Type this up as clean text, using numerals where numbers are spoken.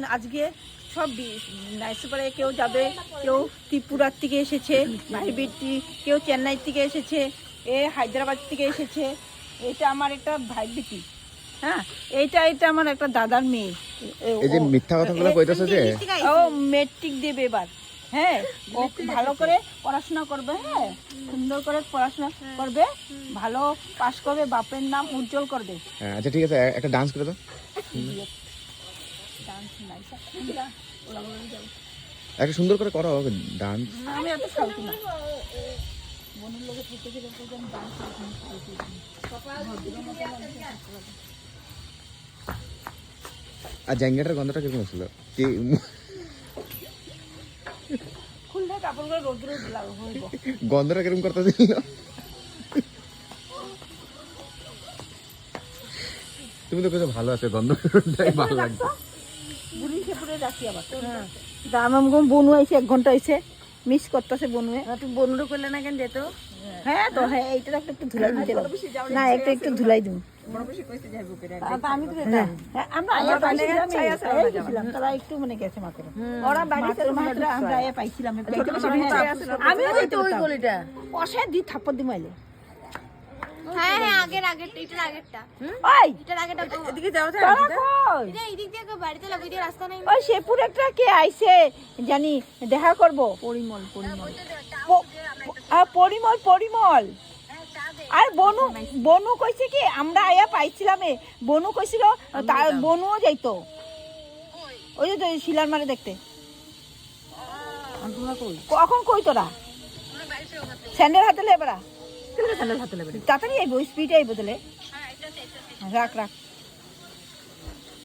আজকে সব নাইসুপারে কেউ যাবে, কেউ ত্রিপুরার থেকে এসেছে, ভাইবিটি কেউ চেন্নাই থেকে এসেছে, হায়দ্রাবাদ থেকে এসেছে। এটা আমার একটা ভাইবিটি, হ্যাঁ, এটা আমার একটা দাদার মেয়ে। এই যে মিথ্যা কথাগুলো কইতাছে যে ও মেট্রিক দেবে এবার, হ্যাঁ, ও ভালো করে পড়াশোনা করবে, হ্যাঁ, সুন্দর করে পড়াশোনা করবে, ভালো পাস করবে, বাপের নাম উজ্জ্বল করবে। আচ্ছা ঠিক আছে, একটা ডান্স করে দাও। একটা সুন্দর করে করো ডান্স। আমি এত ফালতু না, মনের লোকে থেকে গেলে ডান্স আর জ্যাঙ্গেটার গন্ধটা কিরকম ছিল? কি খুললে কাপড়গুলো রোদ্রে হইব, গন্ধটা কিরকম করতেছিল? তুমি তো কিছু ভালো আছে, গন্ধটাই ভালো লাগছে। বুড়ি খেপুরে রাখি আবার। আমার বনু আইছে, 1 ঘন্টা আইছে, মিস করতেছে বনুয়ে। তুই বন্ধু করলে না কেন যেত? হ্যাঁ তো, হ্যাঁ, এইটা একটু ধুলাই দিতে না, একটু ধুলাই দিন। আমি তো যেতাম। আমরা আয়া পাইছিলাম, তারা একটু মানে গেছে মাত্র, ওরা বাড়িতে মাত্র আমরা আয়া পাইছিলাম। আমিও যেত ওই গলিটা। অসে দি থাপ্পড় দি মাইলে। হ্যাঁ হ্যাঁ, আগেরটা আগেরটা ওই এটার আগেরটা এদিকে যাও তোরা কই? এটা এদিক দিয়ে বাড়িতে লাগাই দিয়ে রাস্তা নাই। ওই শেপুর একটা কে আইছে জানি, দেখা করব। পরিমল পরিমল আর বনু কইছে কি আমরা আয়া পাইছিলাম, বনু কইছিল তার বনুও যাইতো ওই যে শিলার মারে দেখতে। কখন কই তোরা স্যান্ডেল হাতে লেবরা, তাড়াতাড়ি আইব, স্পিডে আইব, তাহলে রাখ।